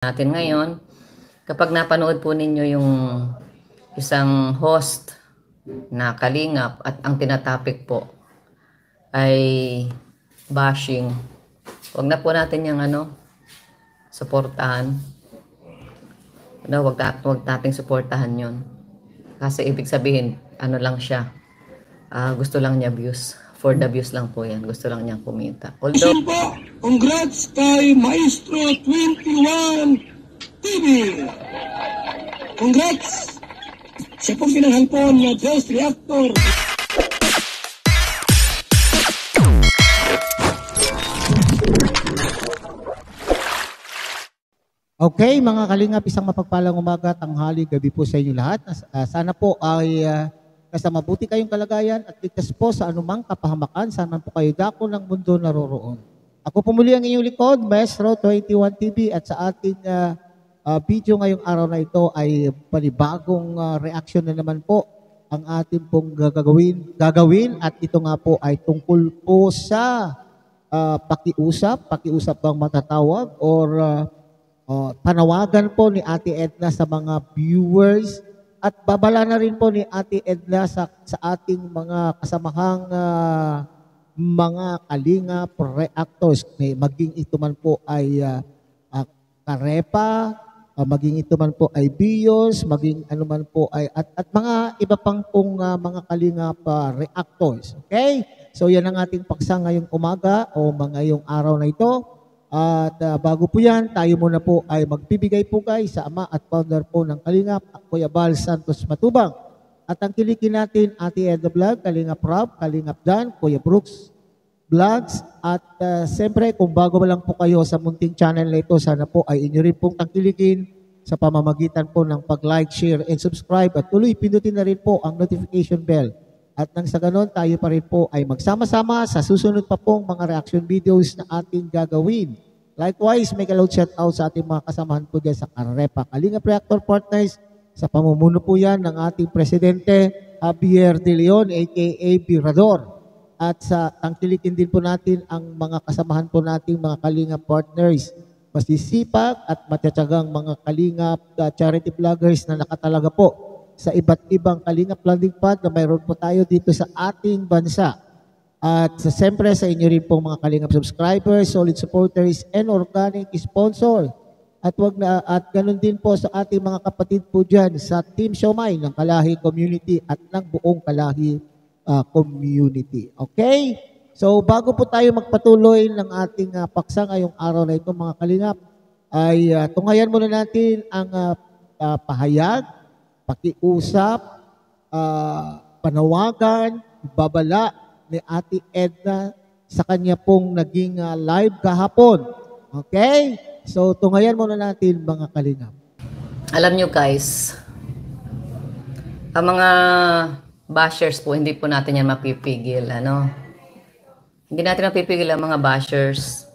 natin ngayon. Kapag napanood po ninyo yung isang host na kalingap at ang tinatopic po ay bashing, wag na po natin yung suportahan. Wag nating suportahan yon. Kasi ibig sabihin, lang siya. Gusto lang niya views. For the views lang po yan. Gusto lang niyang kumita. Although, po, congrats kay Maestro 21 TV. Congrats! Siya pong pinanghalpon na Ghost Reactor. Okay, mga kalingap, isang mapagpalang umaga, tanghali, gabi po sa inyo lahat. Sana po ay nasa mabuti kayong kalagayan at ligtas po sa anumang kapahamakan. Sana po kayo dako ng mundo naroroon. Ako po muli ang inyong likod, Maestro 21 TV, at sa ating video ngayong araw na ito ay panibagong reaction na naman po ang ating pong gagawin at ito nga po ay tungkol po sa pakiusap bang matatawag or panawagan po ni Ate Edna sa mga viewers at babala na rin po ni Ate Edna sa ating mga kasamahang mga kalingap reactors. Maging ito man po ay Karepa, maging ito man po ay Bios, maging ano man po ay at mga iba pang pong mga kalingap reactors. Okay? So yan ang ating paksa ngayong umaga o ngayong araw na ito. At bago po yan, tayo muna po ay magbibigay po guys sa ama at founder po ng Kalingap, Kuya Bal Santos Matubang. At ang kilikin natin, Ate Edna Vlog, Kalingap Rob, Kalingap Dan, Kuya Brooks Vlogs. At siyempre, kung bago pa lang po kayo sa munting channel na ito, sana po ay inyo rin pong tangkilikin sa pamamagitan po ng pag-like, share, and subscribe. At tuloy, pindutin na rin po ang notification bell. At nang sa ganon, tayo pa rin po ay magsama-sama sa susunod pa pong mga reaction videos na ating gagawin. Likewise, may kaloud shoutout sa ating mga kasamahan po dyan sa Karepa Kalingap Reactor Partners. Sa pamumuno po yan ng ating Presidente Javier De Leon, a.k.a. Birador. At sa tangkilikin din po natin ang mga kasamahan po nating mga Kalingap Partners. Masisipag at matyagang mga Kalingap charity vloggers na nakatalaga po sa iba't ibang Kalingap landing pad na mayroon po tayo dito sa ating bansa. At siyempre sa inyo rin pong mga Kalingap subscribers, solid supporters, and organic sponsor. At ganun din po sa ating mga kapatid po dyan sa Team Siomay ng Kalahi Community at ng buong Kalahi Community. Okay? So bago po tayo magpatuloy ng ating paksa ngayong araw na ito mga Kalingap, ay tunghayan muna natin ang pahayag, pakiusap, panawagan, babala ni Ate Edna sa kanya pong naging live kahapon. Okay? So, tunghayan muna natin mga Kalingap. Alam nyo guys, ang mga bashers po, hindi po natin yan mapipigil. Hindi natin mapipigil ang mga bashers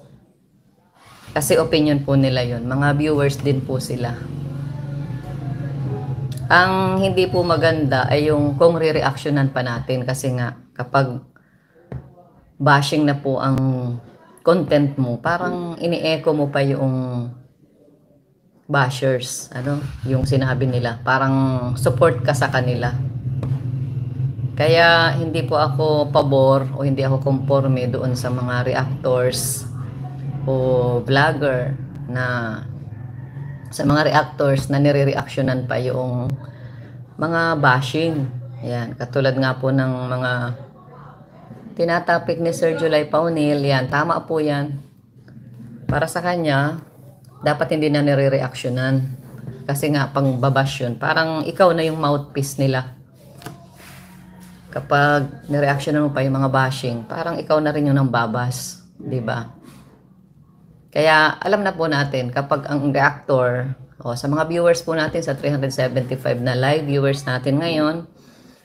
kasi opinion po nila yon. Mga viewers din po sila. Ang hindi po maganda ay yung kung re-reactionan pa natin kasi nga kapag bashing na po ang content mo, parang ini-echo mo pa yung bashers, yung sinabi nila, parang support ka sa kanila. Kaya hindi po ako pabor o hindi ako conforme doon sa mga reactors o vlogger sa mga reactors na nire-reactionan pa yung mga bashing. Yan, katulad nga po ng mga tinatopic ni Sir July Paunil. Yan, tama po yan. Para sa kanya, dapat hindi na nire-reactionan. Kasi nga, pang babash yun. Parang ikaw na yung mouthpiece nila. Kapag nire-reactionan mo pa yung mga bashing, parang ikaw na rin yung nang babas. Diba? Kaya alam na po natin kapag ang reactor sa mga viewers po natin sa 375 na live viewers natin ngayon,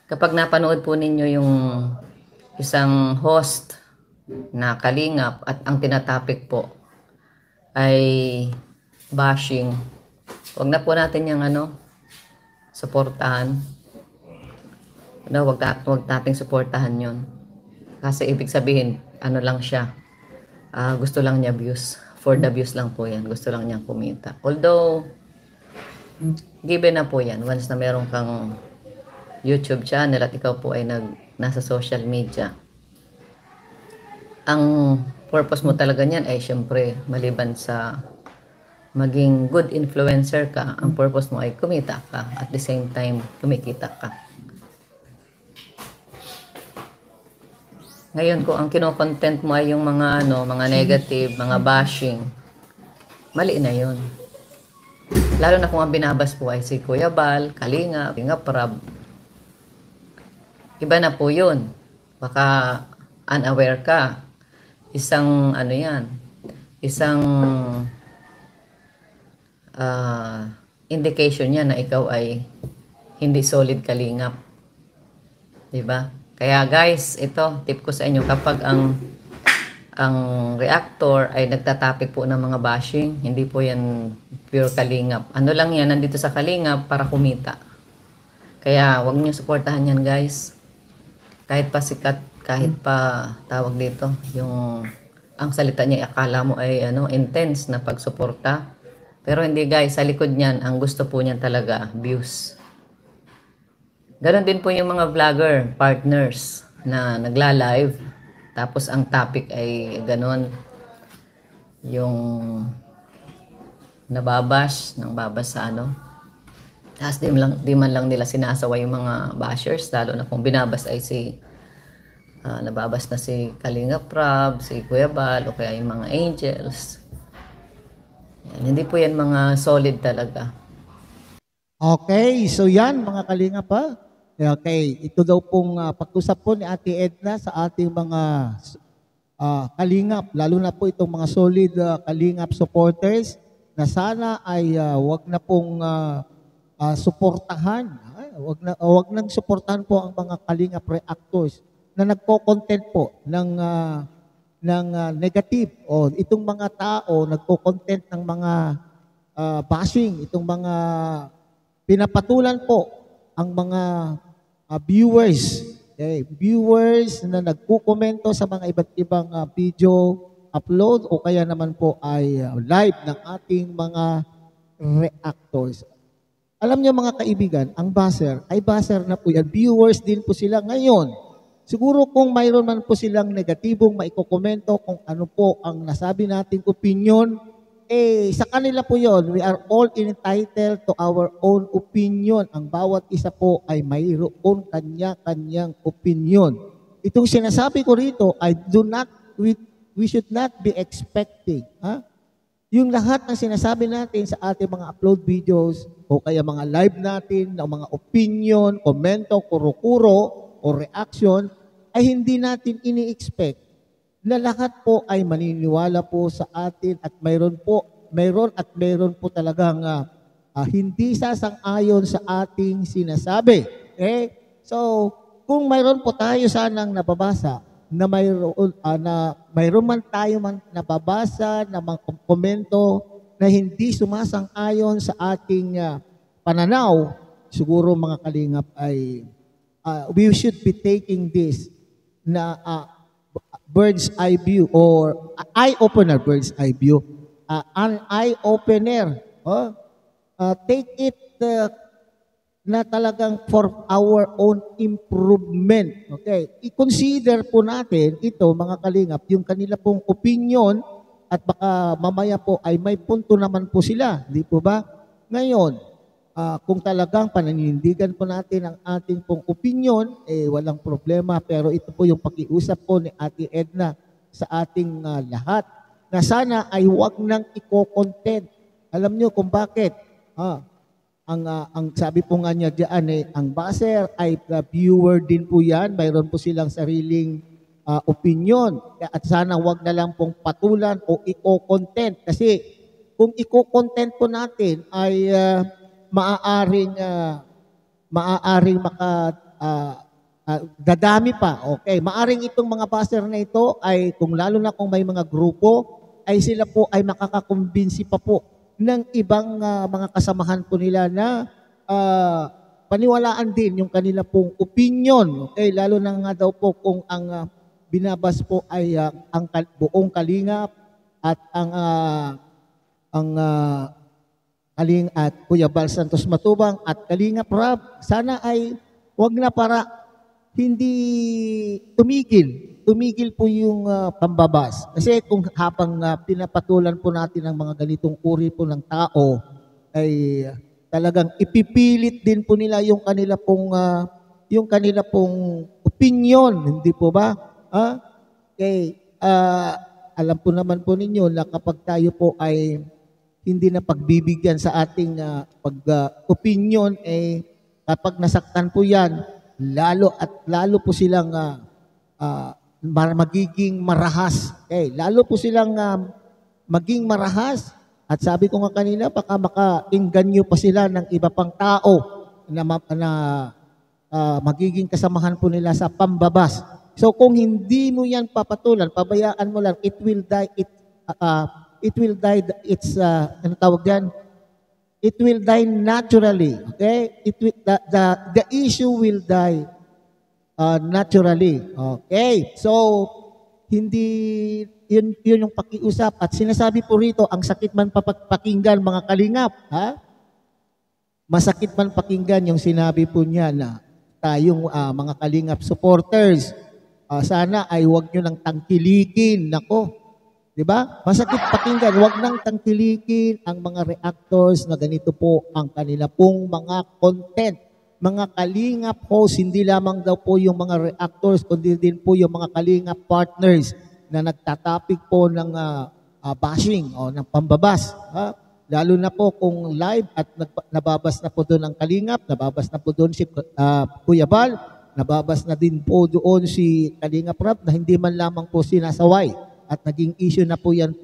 kapag napanood po ninyo yung isang host na kalingap at ang tinatopic po ay bashing, wag na po natin yung suportahan. Wag nating suportahan yon. Kasi ibig sabihin, lang siya. Gusto lang niya views. For the views lang po yan. Gusto lang niyang kumita. Although, given na po yan. Once na meron kang YouTube channel at ikaw po ay nasa social media, ang purpose mo talaga niyan ay syempre maliban sa maging good influencer ka, ang purpose mo ay kumita ka at the same time kumikita ka. Ngayon kung ang kino-content mo ay yung mga mga negative, mga bashing, mali na 'yon. Lalo na kung ang binabas po ay si Kuya Bal, Kalinga, Prab. Iba na po 'yun. Baka unaware ka. Isang isang indication niya na ikaw ay hindi solid kalingap. 'Di ba? Kaya guys, ito tip ko sa inyo, kapag ang reactor ay nagtatapik po ng mga bashing, hindi po yan pure kalingap. Ano lang yan, nandito sa kalingap para kumita. Kaya wag niyo suportahan yan guys. Kahit pa sikat, kahit pa tawag dito, yung ang salita niya akala mo ay intense na pagsuporta. Pero hindi guys, sa likod niyan, ang gusto po niyan talaga, views. Ganon din po yung mga vlogger, partners na nagla-live. Tapos ang topic ay ganon. Yung nababash, nang babas sa Tapos di man lang nila sinasaway yung mga bashers, lalo na kung binabas ay nababas na si Kalinga Prab, si Kuya Bal, o kaya yung mga angels. Yan, hindi po yan mga solid talaga. Okay, so yan mga Kalinga pa. Okay, ito daw pong pag-usap po ni Ate Edna sa ating mga Kalingap, lalo na po itong mga solid Kalingap supporters na sana ay wag na pong suportahan. Wag nang suportahan po ang mga Kalingap reactors na nagko-content po ng negative, o itong mga tao nagko-content ng mga bashing, itong mga pinapatulan po ang mga viewers, viewers na nagkukomento sa mga iba't ibang video upload o kaya naman po ay live ng ating mga reactors. Alam niyo mga kaibigan, ang buzzer ay buzzer na po yan. Viewers din po sila ngayon. Siguro kung mayroon man po silang negatibong maikokomento kung ano po ang nasabi nating opinion, sa kanila po yon. We are all entitled to our own opinion. Ang bawat isa po ay mayroon kanya-kanyang opinion. Itong sinasabi ko rito, we should not be expecting. Yung lahat ng sinasabi natin sa ating mga upload videos o kaya mga live natin ng mga opinion, komento, kuro-kuro o reaction ay hindi natin ini-expect na lahat po ay maniniwala po sa atin at mayroon po talagang hindi sasang-ayon sa ating sinasabi. Okay? So, kung mayroon po tayo sanang nababasa na mayroon man tayo nababasa na mga komento na hindi sumasang-ayon sa ating pananaw, siguro mga Kalingap ay we should be taking this na bird's eye view or eye-opener, bird's eye view, an eye-opener. Take it na talagang for our own improvement. Okay? I-consider po natin ito, mga Kalingap, yung kanila pong opinion at baka mamaya po ay may punto naman po sila. Di po ba? Ngayon, kung talagang pananindigan po natin ang ating pong opinion, walang problema. Pero ito po yung pakiusap po ni Ate Edna sa ating lahat na sana ay huwag nang i-content. Alam nyo kung bakit? Ang sabi po nga niya diyan, ang buzzer ay viewer din po yan. Mayroon po silang sariling opinion. At sana huwag na lang pong patulan o i-content. Kasi kung i-content po natin ay maaaring dadami pa. Okay, maaring itong mga buzzer na ito ay kung lalo na kung may mga grupo ay sila po ay makakakumbinsi pa po ng ibang mga kasamahan po nila na paniwalaan din yung kanila pong opinion. Okay, lalo na nga daw po kung ang binabas po ay ang buong Kalingap at ang Kaling at Kuya Bal Santos Matubang at Kalingap Rab, sana ay wag na para hindi tumigil po yung pambabas. Kasi kung habang pinapatulan po natin ang mga ganitong uri po ng tao, ay talagang ipipilit din po nila yung kanila pong opinion, hindi po ba? Okay, alam po naman po ninyo na kapag tayo po ay hindi na pagbibigyan sa ating opinion, kapag nasaktan po yan, lalo po silang magiging marahas. Lalo po silang maging marahas. At sabi ko nga kanina, baka makaingganyo pa sila ng iba pang tao na magiging kasamahan po nila sa pambabas. So kung hindi mo yan papatulan, pabayaan mo lang, it will die ano tawag yan? It will die naturally. Okay? The issue will die naturally. Okay? So, hindi, yun yung pakiusap. At sinasabi po rito, ang sakit man pakinggan, mga kalingap. Ha? Masakit man pakinggan yung sinabi po niya na tayong mga kalingap supporters, sana ay huwag nyo nang tangkilikin. Nako, diba? Masakit pakinggan, huwag nang tangkilikin ang mga reactors na ganito po ang kanila pong mga content. Mga kalingap host, hindi lamang daw po yung mga reactors, kundi din po yung mga kalingap partners na nagtatapik po ng bashing o ng pambabas. Lalo na po kung live at nababas na po doon ang kalingap, nababas na po doon si Kuya Bal, nababas na din po doon si Kalingap Rab na hindi man lamang po sinasaway. At naging issue na po yan,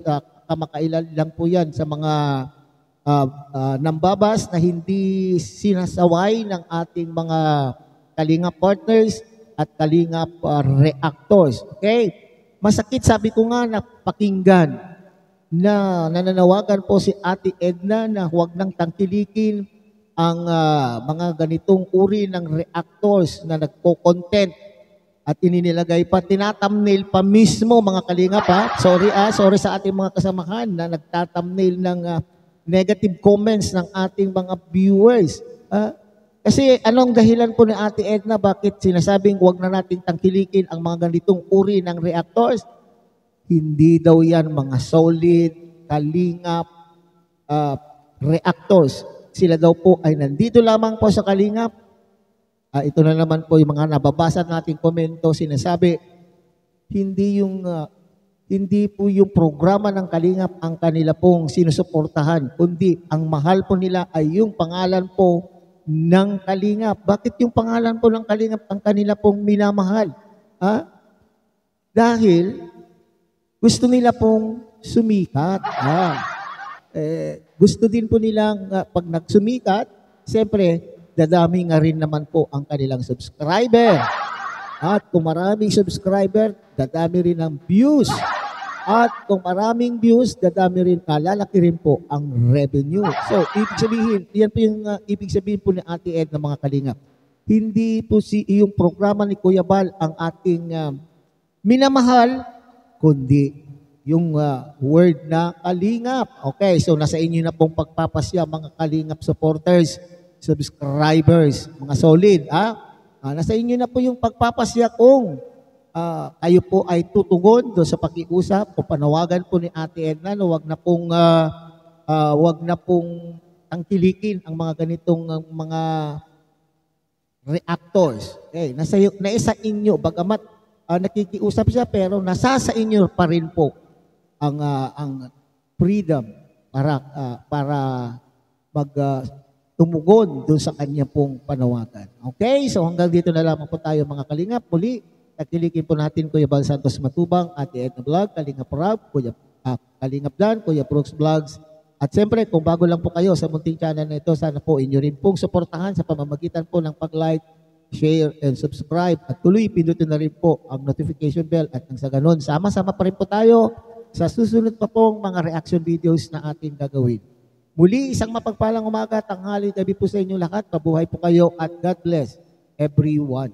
kamakailan lang po yan sa mga nambabas na hindi sinasaway ng ating mga kalingap partners at kalingap reactors. Okay? Masakit, sabi ko nga, na pakinggan na nananawagan po si Ate Edna na huwag nang tangkilikin ang mga ganitong uri ng reactors na nagko-content at ininilagay pa, tinatamnail pa mismo mga kalingap ha. Sorry sa ating mga kasamahan na nagtatamnail ng negative comments ng ating mga viewers. Kasi anong dahilan po ni Ate Edna bakit sinasabing huwag na nating tangkilikin ang mga ganitong uri ng reactors? Hindi daw yan mga solid, kalingap, reactors. Sila daw po ay nandito lamang po sa kalingap. Ito na naman po yung mga nababasa nating komento, sinasabi, hindi po yung programa ng kalingap ang kanila pong sinusuportahan, kundi ang mahal po nila ay yung pangalan po ng kalingap. Bakit yung pangalan po ng kalingap ang kanila pong minamahal? Dahil gusto nila pong sumikat. Gusto din po nilang pag nagsumikat, siyempre, dadami nga rin naman po ang kanilang subscriber. At kung maraming subscriber, dadami rin ang views. At kung maraming views, dadami rin, lalaki rin po ang revenue. So, ibig sabihin, yan po yung ibig sabihin po ni Ate Ed ng mga kalingap. Hindi po yung programa ni Kuya Bal ang ating minamahal, kundi yung word na kalingap. Okay, so nasa inyo na pong pagpapasya mga kalingap supporters, subscribers, mga solid. Nasa inyo na po yung pagpapasya kung kayo po ay tutugon doon sa pakiusap o panawagan po ni Ate Edna na wag na pong tangkilikin ang mga ganitong mga reactors. Okay, nasa inyo, bagamat nakikiusap siya pero nasa sa inyo pa rin po ang freedom para tumugon doon sa kanya pong panawagan. Okay? So hanggang dito na lamang po tayo mga kalingap. Muli, nakilikin po natin Kuya Bal Santos Matubang, Ate Edna Vlog, Kalingap Rab, Kalingap Dan, Kuya Brooks Vlogs. At siyempre, kung bago lang po kayo sa munting channel na ito, sana po inyo rin pong suportahan sa pamamagitan po ng pag-like, share, and subscribe. At tuloy, pindutin na rin po ang notification bell at nang sa ganun, sama-sama pa rin po tayo sa susunod pa pong mga reaction videos na ating gagawin. Muli, isang mapagpalang umaga, tanghali, gabi po sa inyo lahat. Mabuhay po kayo at God bless everyone.